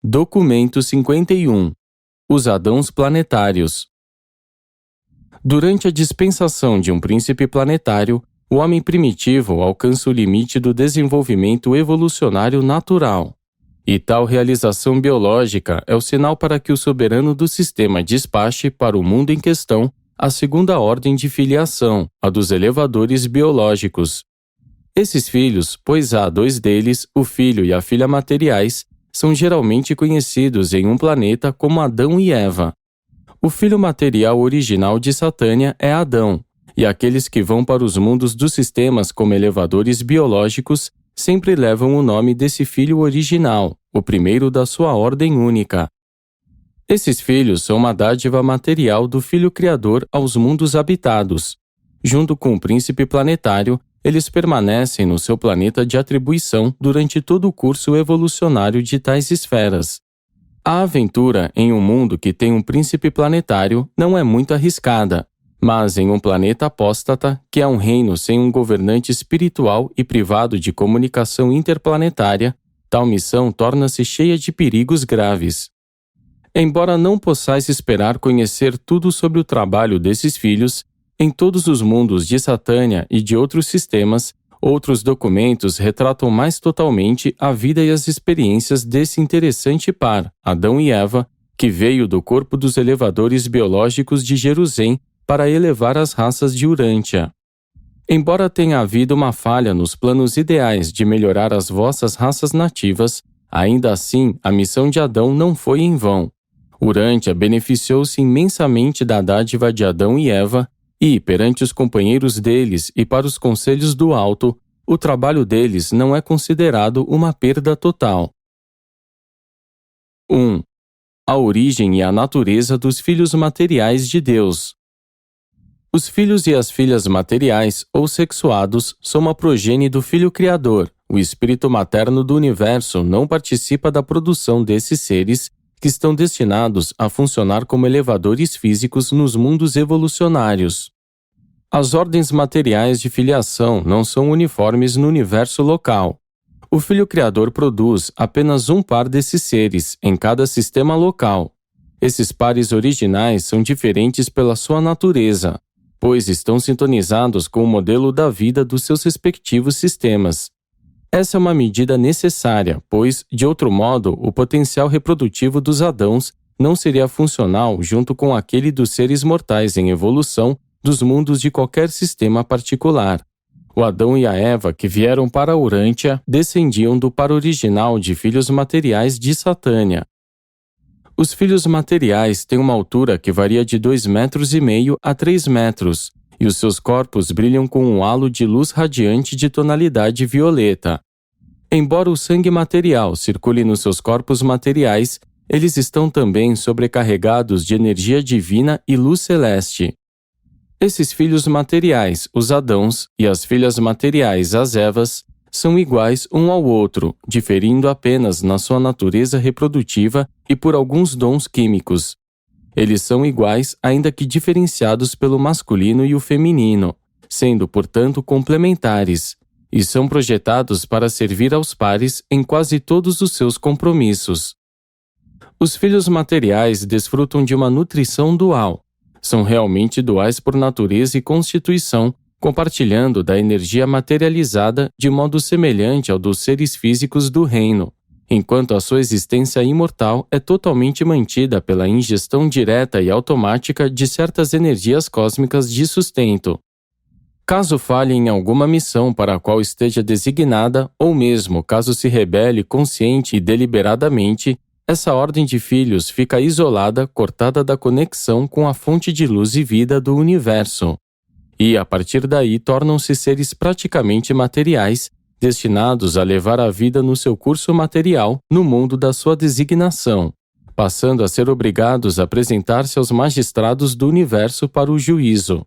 Documento 51. Os Adãos Planetários. Durante a dispensação de um príncipe planetário, o homem primitivo alcança o limite do desenvolvimento evolucionário natural. E tal realização biológica é o sinal para que o soberano do sistema despache para o mundo em questão a segunda ordem de filiação, a dos elevadores biológicos. Esses filhos, pois há dois deles, o filho e a filha materiais, são geralmente conhecidos em um planeta como Adão e Eva. O filho material original de Satânia é Adão, e aqueles que vão para os mundos dos sistemas como elevadores biológicos sempre levam o nome desse filho original, o primeiro da sua ordem única. Esses filhos são uma dádiva material do Filho Criador aos mundos habitados. Junto com o príncipe planetário, eles permanecem no seu planeta de atribuição durante todo o curso evolucionário de tais esferas. A aventura em um mundo que tem um príncipe planetário não é muito arriscada, mas em um planeta apóstata, que é um reino sem um governante espiritual e privado de comunicação interplanetária, tal missão torna-se cheia de perigos graves. Embora não possais esperar conhecer tudo sobre o trabalho desses filhos, em todos os mundos de Satânia e de outros sistemas, outros documentos retratam mais totalmente a vida e as experiências desse interessante par, Adão e Eva, que veio do corpo dos elevadores biológicos de Jerusalém para elevar as raças de Urântia. Embora tenha havido uma falha nos planos ideais de melhorar as vossas raças nativas, ainda assim a missão de Adão não foi em vão. Urântia beneficiou-se imensamente da dádiva de Adão e Eva e, perante os companheiros deles e para os conselhos do alto, o trabalho deles não é considerado uma perda total. 1. A origem e a natureza dos filhos materiais de Deus. Os filhos e as filhas materiais ou sexuados são a progenie do Filho Criador. O espírito materno do universo não participa da produção desses seres que estão destinados a funcionar como elevadores físicos nos mundos evolucionários. As ordens materiais de filiação não são uniformes no universo local. O Filho Criador produz apenas um par desses seres em cada sistema local. Esses pares originais são diferentes pela sua natureza, pois estão sintonizados com o modelo da vida dos seus respectivos sistemas. Essa é uma medida necessária, pois, de outro modo, o potencial reprodutivo dos Adãos não seria funcional junto com aquele dos seres mortais em evolução dos mundos de qualquer sistema particular. O Adão e a Eva que vieram para a Urântia descendiam do par original de filhos materiais de Satânia. Os filhos materiais têm uma altura que varia de 2,5 metros a 3 metros, e os seus corpos brilham com um halo de luz radiante de tonalidade violeta. Embora o sangue material circule nos seus corpos materiais, eles estão também sobrecarregados de energia divina e luz celeste. Esses filhos materiais, os Adãos, e as filhas materiais, as Evas, são iguais um ao outro, diferindo apenas na sua natureza reprodutiva e por alguns dons químicos. Eles são iguais, ainda que diferenciados pelo masculino e o feminino, sendo, portanto, complementares, e são projetados para servir aos pares em quase todos os seus compromissos. Os filhos materiais desfrutam de uma nutrição dual. São realmente duais por natureza e constituição, compartilhando da energia materializada de modo semelhante ao dos seres físicos do reino, enquanto a sua existência imortal é totalmente mantida pela ingestão direta e automática de certas energias cósmicas de sustento. Caso falhe em alguma missão para a qual esteja designada, ou mesmo caso se rebele consciente e deliberadamente, essa ordem de filhos fica isolada, cortada da conexão com a fonte de luz e vida do universo. E, a partir daí, tornam-se seres praticamente materiais, destinados a levar a vida no seu curso material no mundo da sua designação, passando a ser obrigados a apresentar-se aos magistrados do universo para o juízo.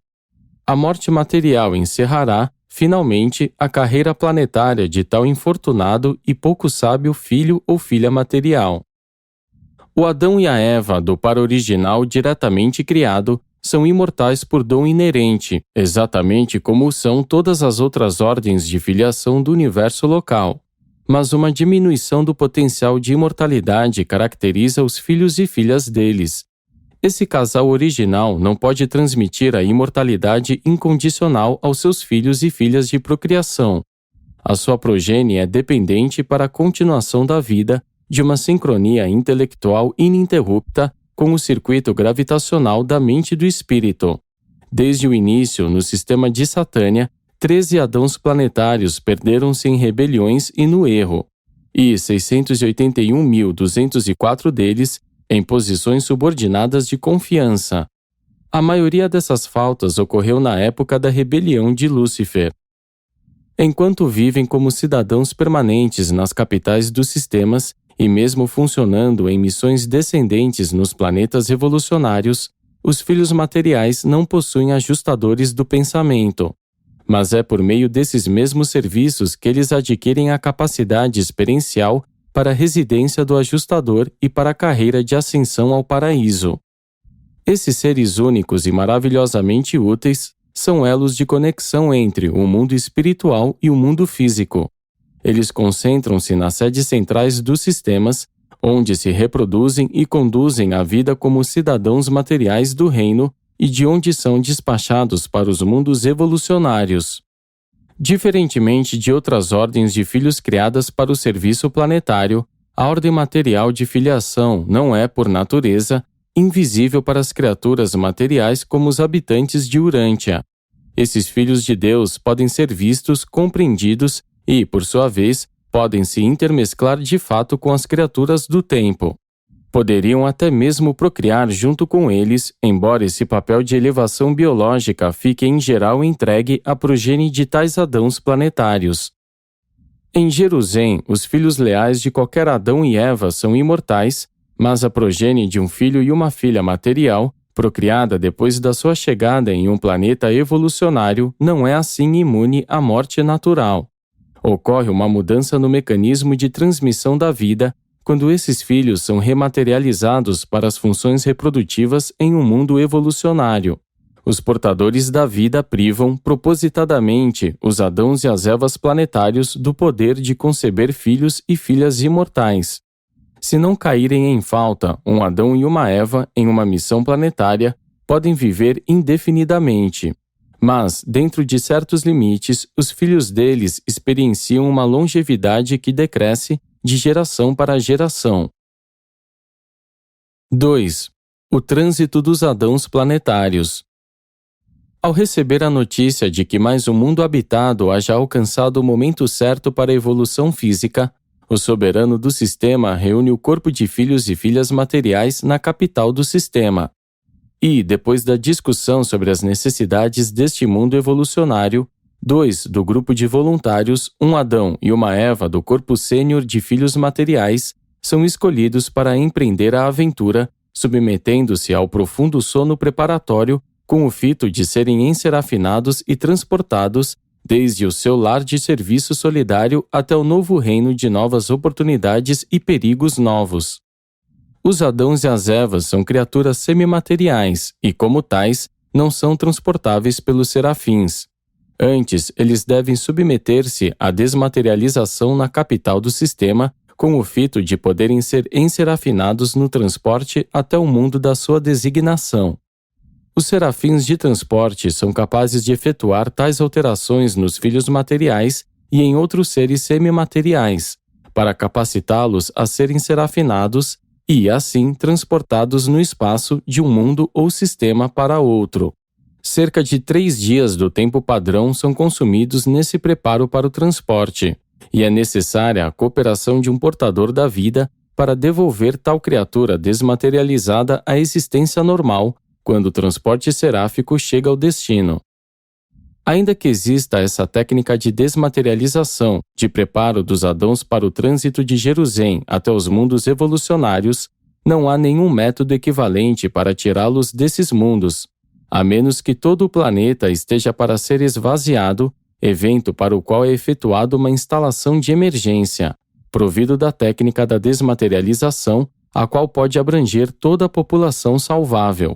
A morte material encerrará, finalmente, a carreira planetária de tal infortunado e pouco sábio filho ou filha material. O Adão e a Eva, do par original diretamente criado, são imortais por dom inerente, exatamente como são todas as outras ordens de filiação do universo local. mas uma diminuição do potencial de imortalidade caracteriza os filhos e filhas deles. Esse casal original não pode transmitir a imortalidade incondicional aos seus filhos e filhas de procriação. A sua progenie é dependente para a continuação da vida de uma sincronia intelectual ininterrupta com o circuito gravitacional da mente e do espírito. Desde o início, no sistema de Satânia, 13 Adãos planetários perderam-se em rebeliões e no erro, e 681.204 deles em posições subordinadas de confiança. A maioria dessas faltas ocorreu na época da rebelião de Lúcifer. Enquanto vivem como cidadãos permanentes nas capitais dos sistemas e mesmo funcionando em missões descendentes nos planetas revolucionários, os filhos materiais não possuem ajustadores do pensamento. Mas é por meio desses mesmos serviços que eles adquirem a capacidade experiencial para a residência do ajustador e para a carreira de ascensão ao paraíso. Esses seres únicos e maravilhosamente úteis são elos de conexão entre o mundo espiritual e o mundo físico. Eles concentram-se nas sedes centrais dos sistemas, onde se reproduzem e conduzem a vida como cidadãos materiais do reino e de onde são despachados para os mundos evolucionários. Diferentemente de outras ordens de filhos criadas para o serviço planetário, a ordem material de filiação não é, por natureza, invisível para as criaturas materiais como os habitantes de Urântia. Esses filhos de Deus podem ser vistos, compreendidos e, por sua vez, podem se intermesclar de fato com as criaturas do tempo. Poderiam até mesmo procriar junto com eles, embora esse papel de elevação biológica fique em geral entregue à progenie de tais Adãos planetários. Em Jerusalém, os filhos leais de qualquer Adão e Eva são imortais, mas a progenie de um filho e uma filha material, procriada depois da sua chegada em um planeta evolucionário, não é assim imune à morte natural. Ocorre uma mudança no mecanismo de transmissão da vida quando esses filhos são rematerializados para as funções reprodutivas em um mundo evolucionário. Os portadores da vida privam, propositadamente, os Adãos e as Evas planetários do poder de conceber filhos e filhas imortais. Se não caírem em falta um Adão e uma Eva em uma missão planetária, podem viver indefinidamente. Mas, dentro de certos limites, os filhos deles experienciam uma longevidade que decresce de geração para geração. 2. O trânsito dos Adãos planetários. Ao receber a notícia de que mais um mundo habitado haja alcançado o momento certo para a evolução física, o soberano do sistema reúne o corpo de filhos e filhas materiais na capital do sistema. E, depois da discussão sobre as necessidades deste mundo evolucionário, 2 do grupo de voluntários, um Adão e uma Eva do corpo sênior de filhos materiais, são escolhidos para empreender a aventura, submetendo-se ao profundo sono preparatório com o fito de serem enserafinados e transportados desde o seu lar de serviço solidário até o novo reino de novas oportunidades e perigos novos. Os Adãos e as Evas são criaturas semimateriais e, como tais, não são transportáveis pelos serafins. Antes, eles devem submeter-se à desmaterialização na capital do sistema, com o fito de poderem ser enserafinados no transporte até o mundo da sua designação. Os serafins de transporte são capazes de efetuar tais alterações nos filhos materiais e em outros seres semimateriais, para capacitá-los a serem serafinados e, assim, transportados no espaço de um mundo ou sistema para outro. Cerca de 3 dias do tempo padrão são consumidos nesse preparo para o transporte, e é necessária a cooperação de um portador da vida para devolver tal criatura desmaterializada à existência normal quando o transporte seráfico chega ao destino. Ainda que exista essa técnica de desmaterialização, de preparo dos Adãos para o trânsito de Jerusalém até os mundos evolucionários, não há nenhum método equivalente para tirá-los desses mundos, a menos que todo o planeta esteja para ser esvaziado, evento para o qual é efetuada uma instalação de emergência, provido da técnica da desmaterialização, a qual pode abranger toda a população salvável.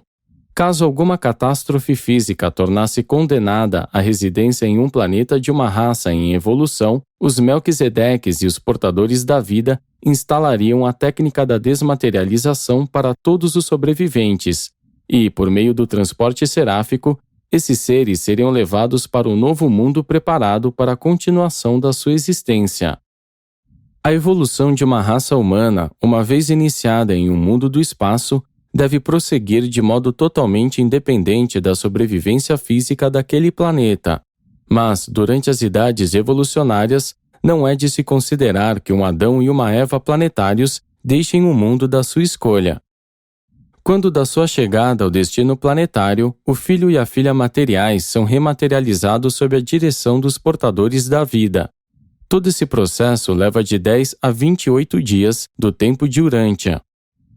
Caso alguma catástrofe física tornasse condenada a residência em um planeta de uma raça em evolução, os Melquisedeques e os portadores da vida instalariam a técnica da desmaterialização para todos os sobreviventes, e, por meio do transporte seráfico, esses seres seriam levados para o novo mundo preparado para a continuação da sua existência. A evolução de uma raça humana, uma vez iniciada em um mundo do espaço, deve prosseguir de modo totalmente independente da sobrevivência física daquele planeta. Mas, durante as idades evolucionárias, não é de se considerar que um Adão e uma Eva planetários deixem o mundo da sua escolha. Quando da sua chegada ao destino planetário, o filho e a filha materiais são rematerializados sob a direção dos portadores da vida. Todo esse processo leva de 10 a 28 dias do tempo de Urântia.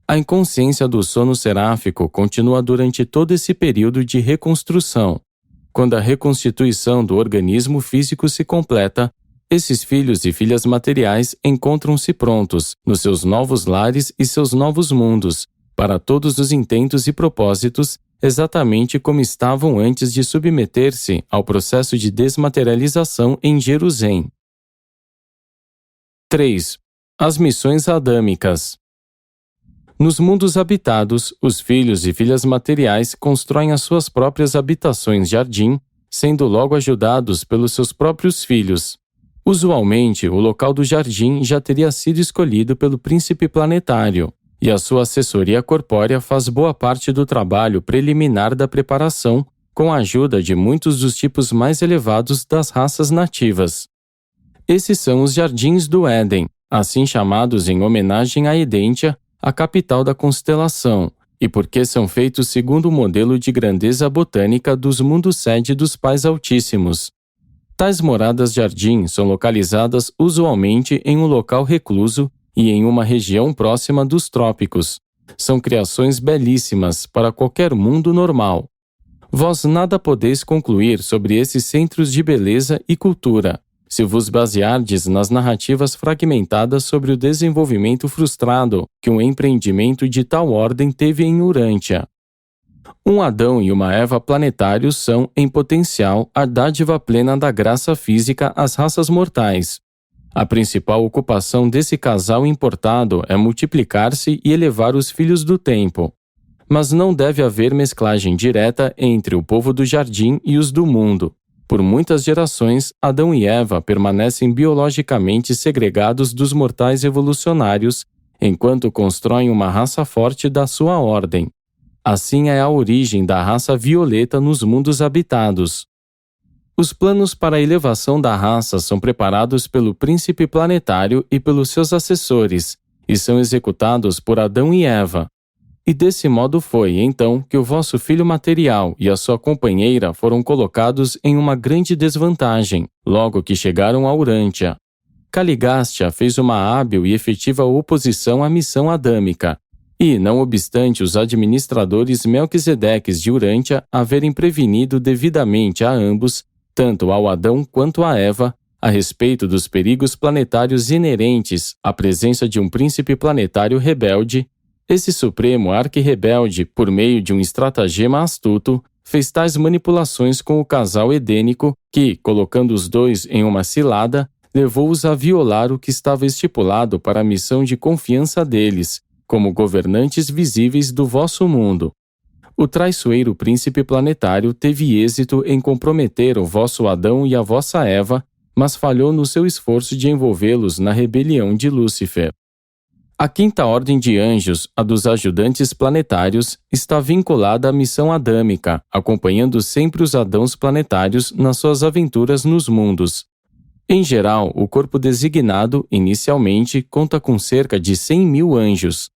A inconsciência do sono seráfico continua durante todo esse período de reconstrução. Quando a reconstituição do organismo físico se completa, esses filhos e filhas materiais encontram-se prontos, nos seus novos lares e seus novos mundos, para todos os intentos e propósitos, exatamente como estavam antes de submeter-se ao processo de desmaterialização em Jerusalém. 3. As missões adâmicas. Nos mundos habitados, os filhos e filhas materiais constroem as suas próprias habitações-jardim, sendo logo ajudados pelos seus próprios filhos. Usualmente, o local do jardim já teria sido escolhido pelo príncipe planetário, e a sua assessoria corpórea faz boa parte do trabalho preliminar da preparação, com a ajuda de muitos dos tipos mais elevados das raças nativas. Esses são os Jardins do Éden, assim chamados em homenagem a Edêntia, a capital da constelação, e porque são feitos segundo o modelo de grandeza botânica dos mundos sede dos Pais Altíssimos. Tais moradas-jardim são localizadas usualmente em um local recluso e em uma região próxima dos trópicos. São criações belíssimas para qualquer mundo normal. Vós nada podeis concluir sobre esses centros de beleza e cultura, se vos baseardes nas narrativas fragmentadas sobre o desenvolvimento frustrado que um empreendimento de tal ordem teve em Urântia. Um Adão e uma Eva planetários são, em potencial, a dádiva plena da graça física às raças mortais. A principal ocupação desse casal importado é multiplicar-se e elevar os filhos do tempo. Mas não deve haver mesclagem direta entre o povo do jardim e os do mundo. Por muitas gerações, Adão e Eva permanecem biologicamente segregados dos mortais evolucionários, enquanto constroem uma raça forte da sua ordem. Assim é a origem da raça violeta nos mundos habitados. Os planos para a elevação da raça são preparados pelo príncipe planetário e pelos seus assessores, e são executados por Adão e Eva. E desse modo foi, então, que o vosso filho material e a sua companheira foram colocados em uma grande desvantagem, logo que chegaram a Urântia. Caligástia fez uma hábil e efetiva oposição à missão adâmica, e, não obstante os administradores Melquisedeques de Urântia haverem prevenido devidamente a ambos, tanto ao Adão quanto à Eva, a respeito dos perigos planetários inerentes à presença de um príncipe planetário rebelde, esse supremo arqui-rebelde, por meio de um estratagema astuto, fez tais manipulações com o casal edênico que, colocando os dois em uma cilada, levou-os a violar o que estava estipulado para a missão de confiança deles, como governantes visíveis do vosso mundo. O traiçoeiro príncipe planetário teve êxito em comprometer o vosso Adão e a vossa Eva, mas falhou no seu esforço de envolvê-los na rebelião de Lúcifer. A quinta ordem de anjos, a dos ajudantes planetários, está vinculada à missão adâmica, acompanhando sempre os Adãos planetários nas suas aventuras nos mundos. Em geral, o corpo designado, inicialmente, conta com cerca de 100.000 anjos.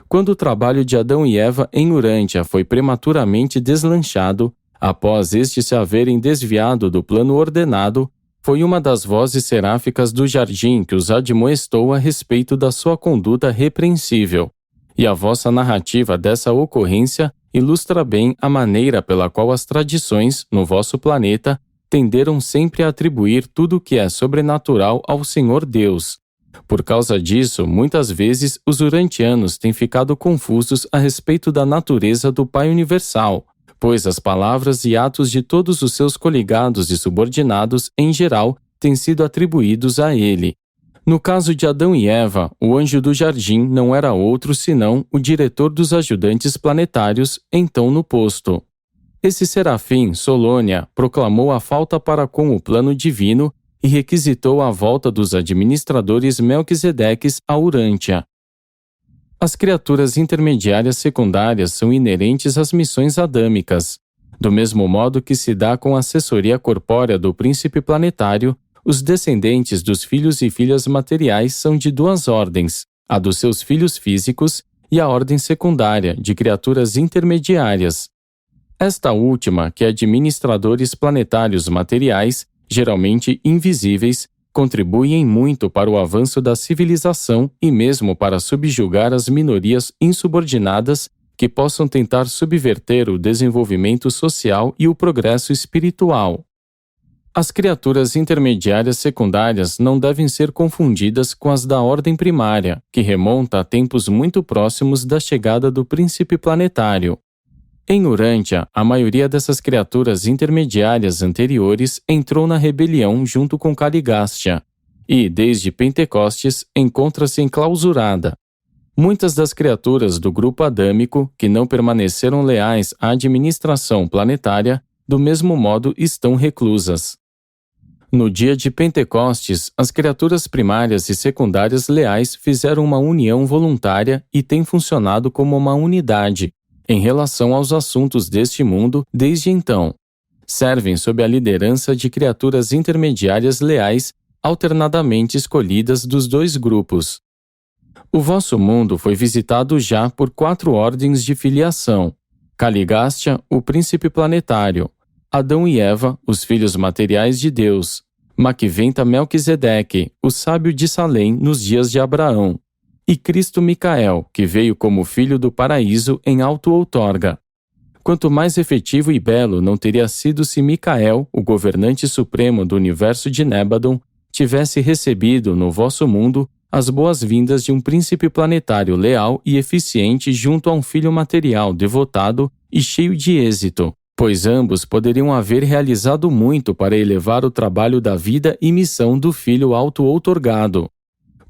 Quando o trabalho de Adão e Eva em Urântia foi prematuramente deslanchado, após estes se haverem desviado do plano ordenado, foi uma das vozes seráficas do jardim que os admoestou a respeito da sua conduta repreensível. E a vossa narrativa dessa ocorrência ilustra bem a maneira pela qual as tradições, no vosso planeta, tenderam sempre a atribuir tudo o que é sobrenatural ao Senhor Deus. Por causa disso, muitas vezes os urantianos têm ficado confusos a respeito da natureza do Pai Universal, pois as palavras e atos de todos os seus coligados e subordinados, em geral, têm sido atribuídos a ele. No caso de Adão e Eva, o anjo do jardim não era outro senão o diretor dos ajudantes planetários, então no posto. Esse serafim, Solônia, proclamou a falta para com o plano divino e requisitou a volta dos administradores Melquisedeques a Urântia. As criaturas intermediárias secundárias são inerentes às missões adâmicas. Do mesmo modo que se dá com a assessoria corpórea do príncipe planetário, os descendentes dos filhos e filhas materiais são de duas ordens, a dos seus filhos físicos e a ordem secundária, de criaturas intermediárias. Esta última, que administradores planetários materiais, geralmente invisíveis, contribuem muito para o avanço da civilização e mesmo para subjugar as minorias insubordinadas que possam tentar subverter o desenvolvimento social e o progresso espiritual. As criaturas intermediárias secundárias não devem ser confundidas com as da ordem primária, que remonta a tempos muito próximos da chegada do príncipe planetário. Em Urântia, a maioria dessas criaturas intermediárias anteriores entrou na rebelião junto com Caligástia, e, desde Pentecostes, encontra-se enclausurada. Muitas das criaturas do grupo adâmico, que não permaneceram leais à administração planetária, do mesmo modo estão reclusas. No dia de Pentecostes, as criaturas primárias e secundárias leais fizeram uma união voluntária e têm funcionado como uma unidade, em relação aos assuntos deste mundo desde então. Servem sob a liderança de criaturas intermediárias leais, alternadamente escolhidas dos dois grupos. O vosso mundo foi visitado já por 4 ordens de filiação: Caligástia, o príncipe planetário; Adão e Eva, os filhos materiais de Deus; Maquiventa Melquisedeque, o sábio de Salém nos dias de Abraão; e Cristo Micael, que veio como filho do paraíso em alto outorga. Quanto mais efetivo e belo não teria sido se Micael, o governante supremo do universo de Nébadon, tivesse recebido no vosso mundo as boas-vindas de um príncipe planetário leal e eficiente junto a um filho material devotado e cheio de êxito, pois ambos poderiam haver realizado muito para elevar o trabalho da vida e missão do filho auto-outorgado.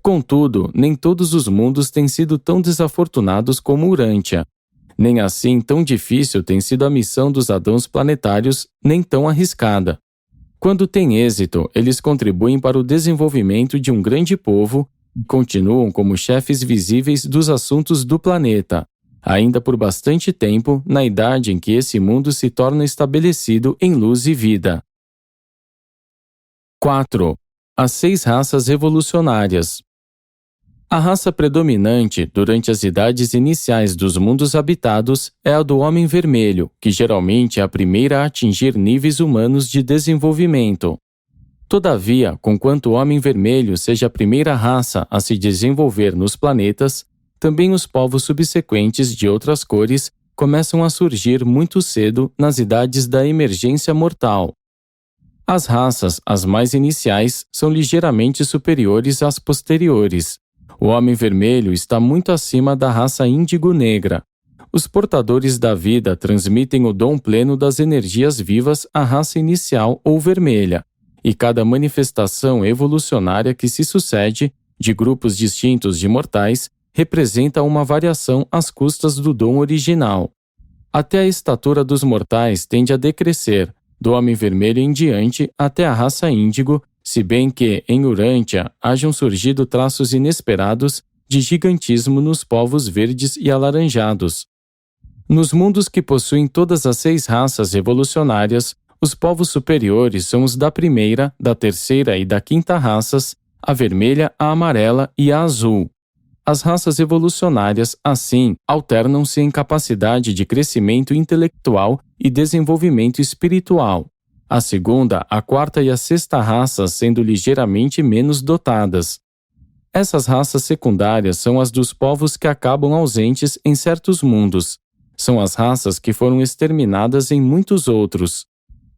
Contudo, nem todos os mundos têm sido tão desafortunados como Urântia. Nem assim tão difícil tem sido a missão dos Adãos planetários, nem tão arriscada. Quando têm êxito, eles contribuem para o desenvolvimento de um grande povo e continuam como chefes visíveis dos assuntos do planeta, ainda por bastante tempo, na idade em que esse mundo se torna estabelecido em luz e vida. 4. As 6 raças evolucionárias. A raça predominante durante as idades iniciais dos mundos habitados é a do Homem Vermelho, que geralmente é a primeira a atingir níveis humanos de desenvolvimento. Todavia, conquanto o Homem Vermelho seja a primeira raça a se desenvolver nos planetas, também os povos subsequentes de outras cores começam a surgir muito cedo nas idades da emergência mortal. As raças, as mais iniciais, são ligeiramente superiores às posteriores. O Homem Vermelho está muito acima da raça índigo-negra. Os portadores da vida transmitem o dom pleno das energias vivas à raça inicial ou vermelha, e cada manifestação evolucionária que se sucede, de grupos distintos de mortais, representa uma variação às custas do dom original. Até a estatura dos mortais tende a decrescer, do Homem Vermelho em diante até a raça índigo, se bem que, em Urântia, hajam surgido traços inesperados de gigantismo nos povos verdes e alaranjados. Nos mundos que possuem todas as 6 raças evolucionárias, os povos superiores são os da primeira, da terceira e da quinta raças, a vermelha, a amarela e a azul. As raças evolucionárias, assim, alternam-se em capacidade de crescimento intelectual e desenvolvimento espiritual. A segunda, a quarta e a sexta raças sendo ligeiramente menos dotadas. Essas raças secundárias são as dos povos que acabam ausentes em certos mundos. São as raças que foram exterminadas em muitos outros.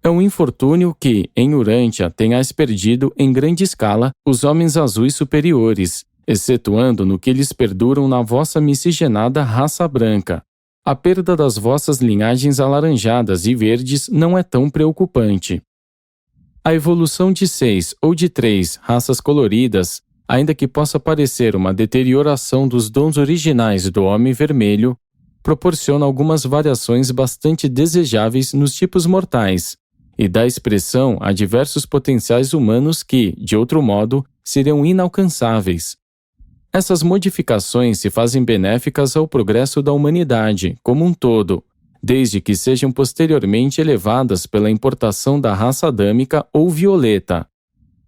É um infortúnio que, em Urântia, tenhais perdido, em grande escala, os homens azuis superiores, excetuando no que eles perduram na vossa miscigenada raça branca. A perda das vossas linhagens alaranjadas e verdes não é tão preocupante. A evolução de 6 ou de 3 raças coloridas, ainda que possa parecer uma deterioração dos dons originais do homem vermelho, proporciona algumas variações bastante desejáveis nos tipos mortais, e dá expressão a diversos potenciais humanos que, de outro modo, seriam inalcançáveis. Essas modificações se fazem benéficas ao progresso da humanidade, como um todo, desde que sejam posteriormente elevadas pela importação da raça adâmica ou violeta.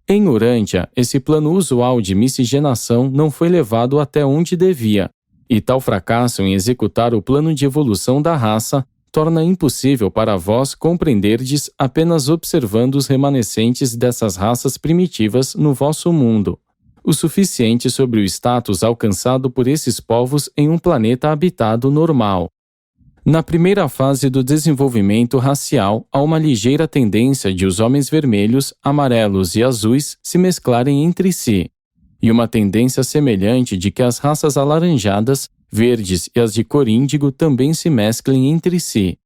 Em Urântia, esse plano usual de miscigenação não foi levado até onde devia, e tal fracasso em executar o plano de evolução da raça torna impossível para vós compreenderdes apenas observando os remanescentes dessas raças primitivas no vosso mundo, o suficiente sobre o status alcançado por esses povos em um planeta habitado normal. Na primeira fase do desenvolvimento racial, há uma ligeira tendência de os homens vermelhos, amarelos e azuis se mesclarem entre si, e uma tendência semelhante de que as raças alaranjadas, verdes e as de cor índigo também se mesclem entre si.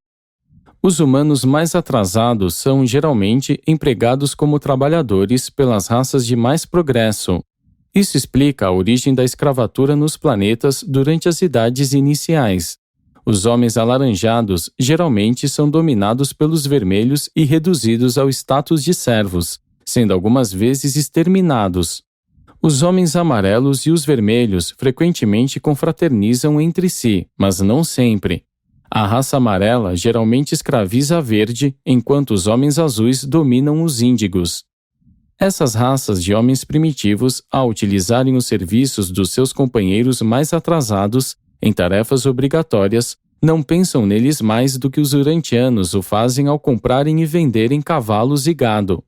Os humanos mais atrasados são, geralmente, empregados como trabalhadores pelas raças de mais progresso. Isso explica a origem da escravatura nos planetas durante as idades iniciais. Os homens alaranjados geralmente são dominados pelos vermelhos e reduzidos ao status de servos, sendo algumas vezes exterminados. Os homens amarelos e os vermelhos frequentemente confraternizam entre si, mas não sempre. A raça amarela geralmente escraviza a verde, enquanto os homens azuis dominam os índigos. Essas raças de homens primitivos, ao utilizarem os serviços dos seus companheiros mais atrasados em tarefas obrigatórias, não pensam neles mais do que os urantianos o fazem ao comprarem e venderem cavalos e gado.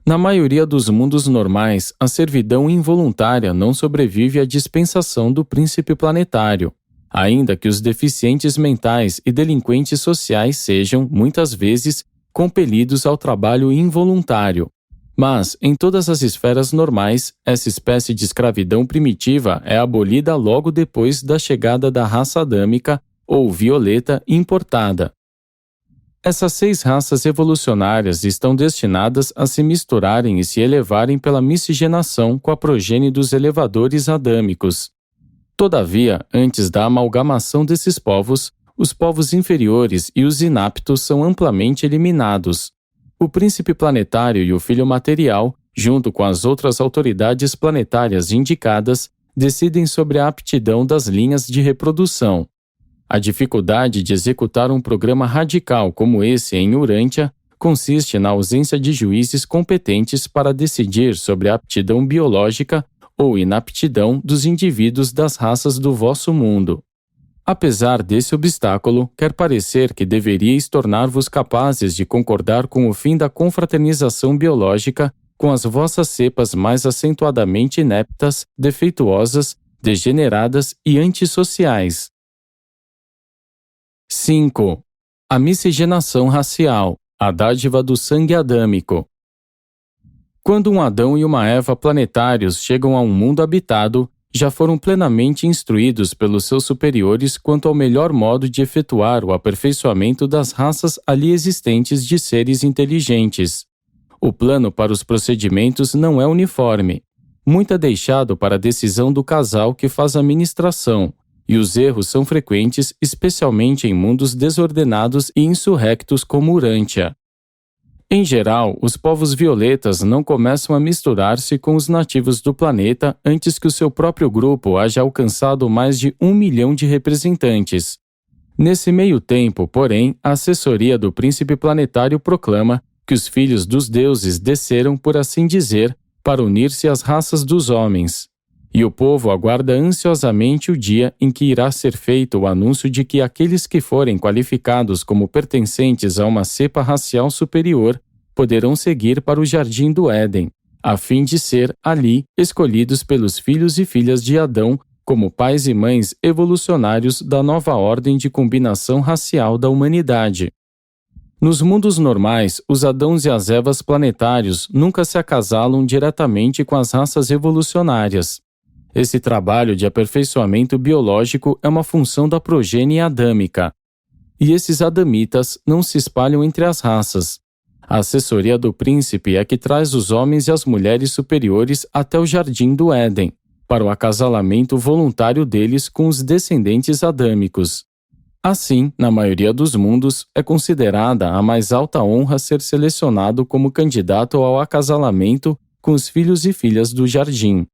Na maioria dos mundos normais, a servidão involuntária não sobrevive à dispensação do príncipe planetário, ainda que os deficientes mentais e delinquentes sociais sejam, muitas vezes, compelidos ao trabalho involuntário. Mas, em todas as esferas normais, essa espécie de escravidão primitiva é abolida logo depois da chegada da raça adâmica ou violeta importada. Essas 6 raças evolucionárias estão destinadas a se misturarem e se elevarem pela miscigenação com a progênie dos elevadores adâmicos. Todavia, antes da amalgamação desses povos, os povos inferiores e os inaptos são amplamente eliminados. O príncipe planetário e o filho material, junto com as outras autoridades planetárias indicadas, decidem sobre a aptidão das linhas de reprodução. A dificuldade de executar um programa radical como esse em Urântia consiste na ausência de juízes competentes para decidir sobre a aptidão biológica ou inaptidão dos indivíduos das raças do vosso mundo. Apesar desse obstáculo, quer parecer que deveríeis tornar-vos capazes de concordar com o fim da confraternização biológica com as vossas cepas mais acentuadamente ineptas, defeituosas, degeneradas e antissociais. 5. A miscigenação racial, a dádiva do sangue adâmico. Quando um Adão e uma Eva planetários chegam a um mundo habitado, já foram plenamente instruídos pelos seus superiores quanto ao melhor modo de efetuar o aperfeiçoamento das raças ali existentes de seres inteligentes. O plano para os procedimentos não é uniforme. Muito é deixado para a decisão do casal que faz a ministração, e os erros são frequentes, especialmente em mundos desordenados e insurrectos como Urântia. Em geral, os povos violetas não começam a misturar-se com os nativos do planeta antes que o seu próprio grupo haja alcançado mais de 1 milhão de representantes. Nesse meio tempo, porém, a assessoria do príncipe planetário proclama que os filhos dos deuses desceram, por assim dizer, para unir-se às raças dos homens. E o povo aguarda ansiosamente o dia em que irá ser feito o anúncio de que aqueles que forem qualificados como pertencentes a uma cepa racial superior poderão seguir para o jardim do Éden, a fim de ser, ali, escolhidos pelos filhos e filhas de Adão como pais e mães evolucionários da nova ordem de combinação racial da humanidade. Nos mundos normais, os Adãos e as Evas planetários nunca se acasalam diretamente com as raças evolucionárias. Esse trabalho de aperfeiçoamento biológico é uma função da progenie adâmica. E esses adamitas não se espalham entre as raças. A assessoria do príncipe é que traz os homens e as mulheres superiores até o jardim do Éden, para o acasalamento voluntário deles com os descendentes adâmicos. Assim, na maioria dos mundos, é considerada a mais alta honra ser selecionado como candidato ao acasalamento com os filhos e filhas do jardim.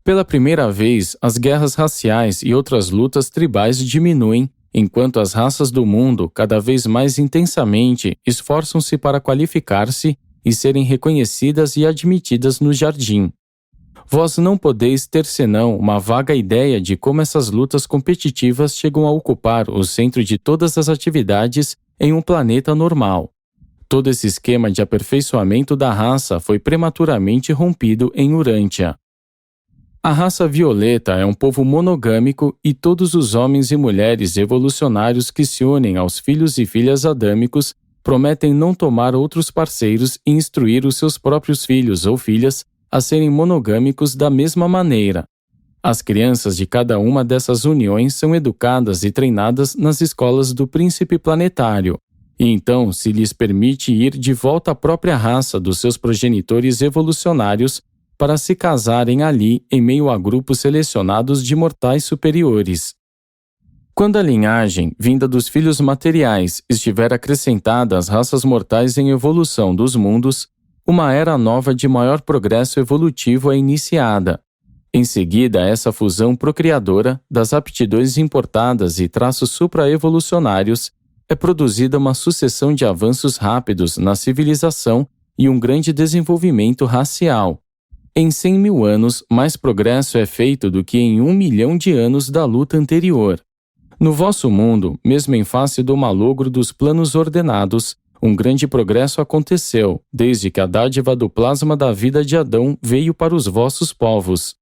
Pela primeira vez, as guerras raciais e outras lutas tribais diminuem, enquanto as raças do mundo, cada vez mais intensamente, esforçam-se para qualificar-se e serem reconhecidas e admitidas no jardim. Vós não podeis ter senão uma vaga ideia de como essas lutas competitivas chegam a ocupar o centro de todas as atividades em um planeta normal. Todo esse esquema de aperfeiçoamento da raça foi prematuramente rompido em Urântia. A raça violeta é um povo monogâmico e todos os homens e mulheres evolucionários que se unem aos filhos e filhas adâmicos prometem não tomar outros parceiros e instruir os seus próprios filhos ou filhas a serem monogâmicos da mesma maneira. As crianças de cada uma dessas uniões são educadas e treinadas nas escolas do príncipe planetário, e então se lhes permite ir de volta à própria raça dos seus progenitores evolucionários para se casarem ali em meio a grupos selecionados de mortais superiores. Quando a linhagem, vinda dos filhos materiais, estiver acrescentada às raças mortais em evolução dos mundos, uma era nova de maior progresso evolutivo é iniciada. Em seguida, essa fusão procriadora das aptidões importadas e traços supraevolucionários, é produzida uma sucessão de avanços rápidos na civilização e um grande desenvolvimento racial. Em 100 mil anos, mais progresso é feito do que em 1 milhão de anos da luta anterior. No vosso mundo, mesmo em face do malogro dos planos ordenados, um grande progresso aconteceu, desde que a dádiva do plasma da vida de Adão veio para os vossos povos.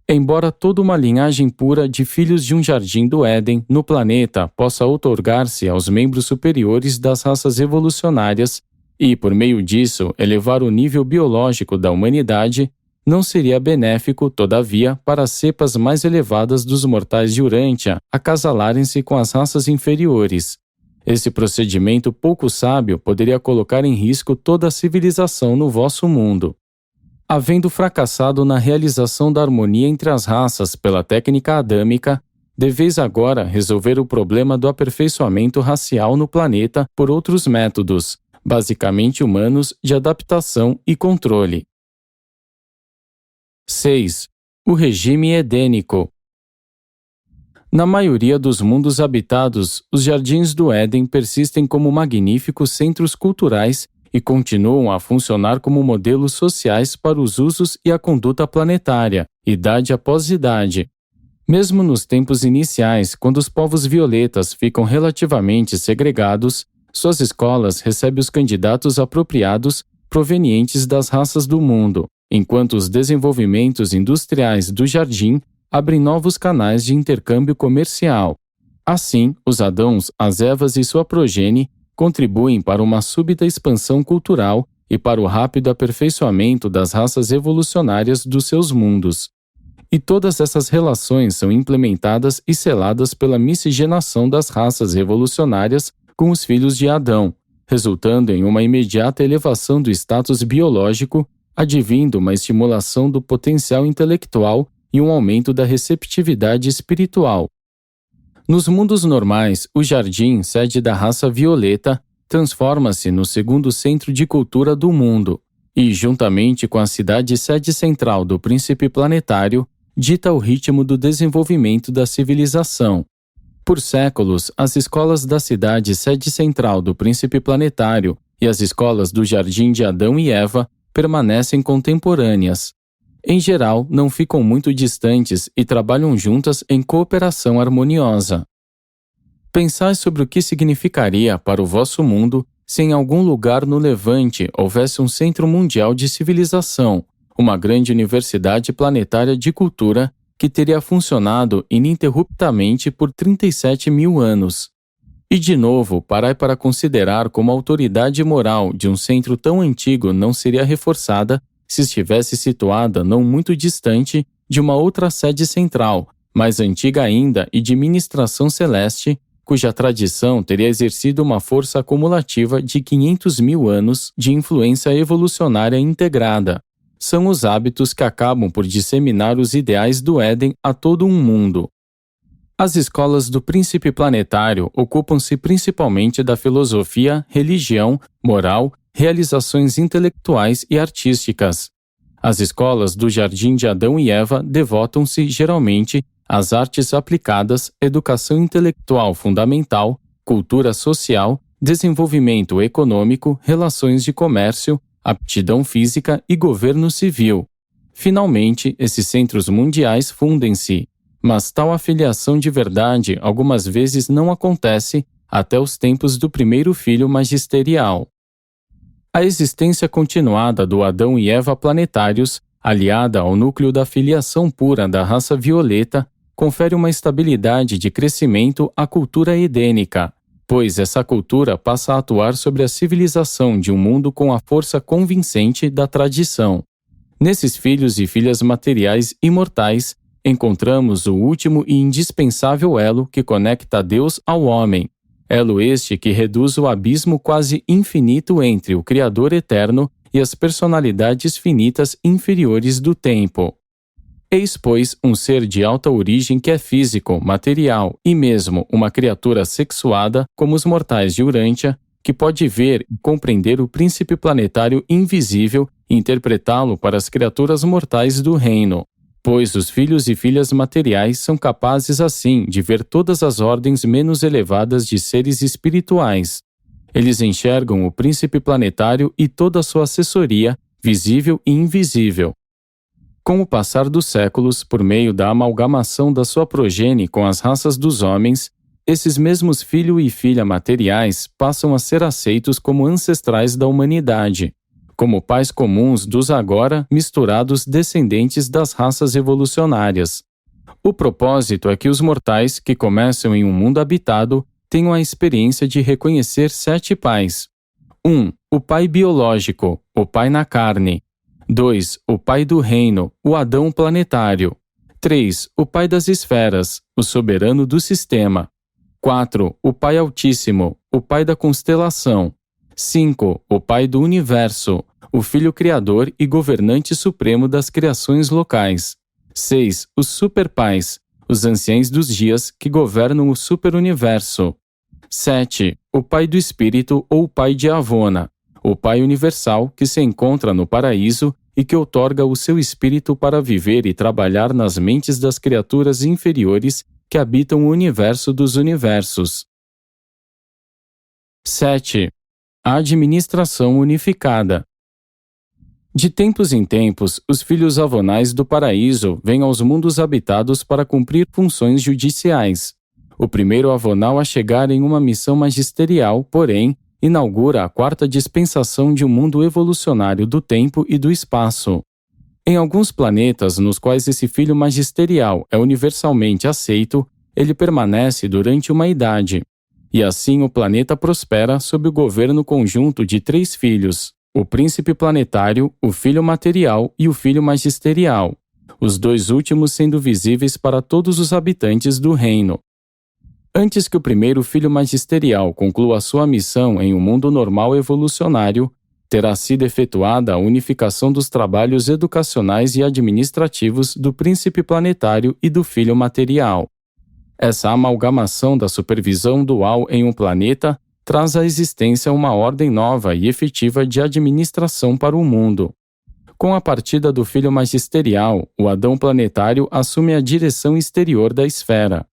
Embora toda uma linhagem pura de filhos de um jardim do Éden no planeta possa outorgar-se aos membros superiores das raças evolucionárias e, por meio disso, elevar o nível biológico da humanidade, não seria benéfico, todavia, para as cepas mais elevadas dos mortais de Urântia acasalarem-se com as raças inferiores. Esse procedimento pouco sábio poderia colocar em risco toda a civilização no vosso mundo. Havendo fracassado na realização da harmonia entre as raças pela técnica adâmica, deveis agora resolver o problema do aperfeiçoamento racial no planeta por outros métodos, basicamente humanos, de adaptação e controle. 6. O regime edênico. Na maioria dos mundos habitados, os jardins do Éden persistem como magníficos centros culturais e continuam a funcionar como modelos sociais para os usos e a conduta planetária, idade após idade. Mesmo nos tempos iniciais, quando os povos violetas ficam relativamente segregados, suas escolas recebem os candidatos apropriados provenientes das raças do mundo, enquanto os desenvolvimentos industriais do jardim abrem novos canais de intercâmbio comercial. Assim, os Adãos, as Evas e sua progenie contribuem para uma súbita expansão cultural e para o rápido aperfeiçoamento das raças evolucionárias dos seus mundos. E todas essas relações são implementadas e seladas pela miscigenação das raças evolucionárias com os filhos de Adão, resultando em uma imediata elevação do status biológico, advindo uma estimulação do potencial intelectual e um aumento da receptividade espiritual. Nos mundos normais, o jardim, sede da raça violeta, transforma-se no segundo centro de cultura do mundo e, juntamente com a cidade sede central do príncipe planetário, dita o ritmo do desenvolvimento da civilização. Por séculos, as escolas da cidade sede central do príncipe planetário e as escolas do jardim de Adão e Eva permanecem contemporâneas. Em geral, não ficam muito distantes e trabalham juntas em cooperação harmoniosa. Pensai sobre o que significaria para o vosso mundo se em algum lugar no Levante houvesse um centro mundial de civilização, uma grande universidade planetária de cultura que teria funcionado ininterruptamente por 37 mil anos. E de novo, parai para considerar como a autoridade moral de um centro tão antigo não seria reforçada se estivesse situada não muito distante de uma outra sede central, mais antiga ainda e de ministração celeste, cuja tradição teria exercido uma força acumulativa de 500.000 anos de influência evolucionária integrada. São os hábitos que acabam por disseminar os ideais do Éden a todo um mundo. As escolas do príncipe planetário ocupam-se principalmente da filosofia, religião, moral, realizações intelectuais e artísticas. As escolas do Jardim de Adão e Eva devotam-se, geralmente, às artes aplicadas, educação intelectual fundamental, cultura social, desenvolvimento econômico, relações de comércio, aptidão física e governo civil. Finalmente, esses centros mundiais fundem-se. Mas tal afiliação de verdade algumas vezes não acontece até os tempos do primeiro filho magisterial. A existência continuada do Adão e Eva planetários, aliada ao núcleo da filiação pura da raça violeta, confere uma estabilidade de crescimento à cultura edênica, pois essa cultura passa a atuar sobre a civilização de um mundo com a força convincente da tradição. Nesses filhos e filhas materiais imortais, encontramos o último e indispensável elo que conecta Deus ao homem, elo este que reduz o abismo quase infinito entre o Criador eterno e as personalidades finitas inferiores do tempo. Eis, pois, um ser de alta origem que é físico, material e mesmo uma criatura sexuada como os mortais de Urântia, que pode ver e compreender o príncipe planetário invisível e interpretá-lo para as criaturas mortais do reino. Pois os filhos e filhas materiais são capazes assim de ver todas as ordens menos elevadas de seres espirituais. Eles enxergam o príncipe planetário e toda a sua assessoria, visível e invisível. Com o passar dos séculos, por meio da amalgamação da sua progenie com as raças dos homens, esses mesmos filho e filha materiais passam a ser aceitos como ancestrais da humanidade, como pais comuns dos agora misturados descendentes das raças evolucionárias. O propósito é que os mortais que começam em um mundo habitado tenham a experiência de reconhecer 7 pais. 1. O pai biológico, o pai na carne. 2. O pai do reino, o Adão planetário. 3. O pai das esferas, o soberano do sistema. 4. O pai altíssimo, o pai da constelação. 5. O pai do universo, o Filho Criador e governante supremo das criações locais. 6. Os superpais, os anciães dos dias que governam o superuniverso. 7. O Pai do Espírito ou Pai de Avona, o Pai universal que se encontra no paraíso e que outorga o seu espírito para viver e trabalhar nas mentes das criaturas inferiores que habitam o universo dos universos. 7. A administração unificada. De tempos em tempos, os filhos avonais do paraíso vêm aos mundos habitados para cumprir funções judiciais. O primeiro avonal a chegar em uma missão magisterial, porém, inaugura a 4ª dispensação de um mundo evolucionário do tempo e do espaço. Em alguns planetas nos quais esse filho magisterial é universalmente aceito, ele permanece durante uma idade. E assim o planeta prospera sob o governo conjunto de 3 filhos, o príncipe planetário, o filho material e o filho magisterial, os 2 últimos sendo visíveis para todos os habitantes do reino. Antes que o primeiro filho magisterial conclua sua missão em um mundo normal evolucionário, terá sido efetuada a unificação dos trabalhos educacionais e administrativos do príncipe planetário e do filho material. Essa amalgamação da supervisão dual em um planeta traz à existência uma ordem nova e efetiva de administração para o mundo. Com a partida do filho magisterial, o Adão planetário assume a direção exterior da esfera.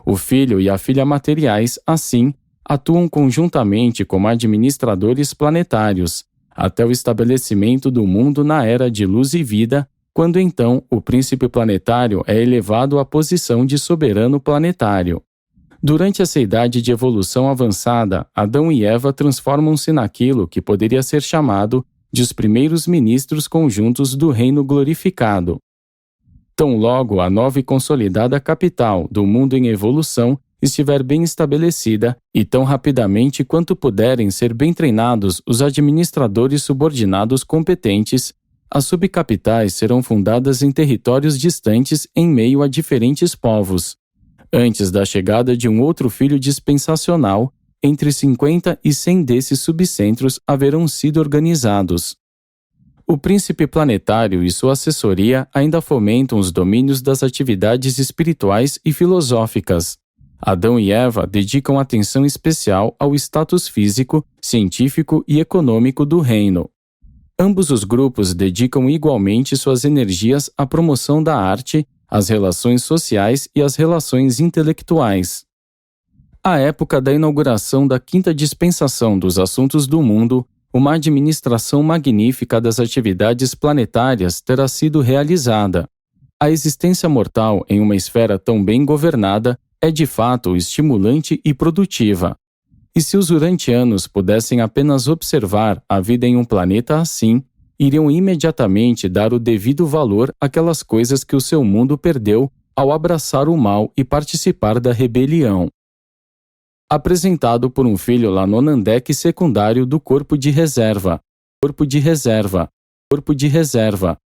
O filho e a filha materiais, assim, atuam conjuntamente como administradores planetários, até o estabelecimento do mundo na era de luz e vida, quando então o príncipe planetário é elevado à posição de soberano planetário. Durante essa idade de evolução avançada, Adão e Eva transformam-se naquilo que poderia ser chamado de os primeiros ministros conjuntos do reino glorificado. Tão logo a nova e consolidada capital do mundo em evolução estiver bem estabelecida e tão rapidamente quanto puderem ser bem treinados os administradores subordinados competentes, as subcapitais serão fundadas em territórios distantes em meio a diferentes povos. Antes da chegada de um outro filho dispensacional, entre 50 e 100 desses subcentros haverão sido organizados. O príncipe planetário e sua assessoria ainda fomentam os domínios das atividades espirituais e filosóficas. Adão e Eva dedicam atenção especial ao status físico, científico e econômico do reino. Ambos os grupos dedicam igualmente suas energias à promoção da arte, às relações sociais e às relações intelectuais. À época da inauguração da quinta dispensação dos assuntos do mundo, uma administração magnífica das atividades planetárias terá sido realizada. A existência mortal em uma esfera tão bem governada é de fato estimulante e produtiva. E se os urantianos pudessem apenas observar a vida em um planeta assim, iriam imediatamente dar o devido valor àquelas coisas que o seu mundo perdeu ao abraçar o mal e participar da rebelião. Apresentado por um filho Lanonandek secundário do Corpo de Reserva. Corpo de Reserva. Corpo de Reserva.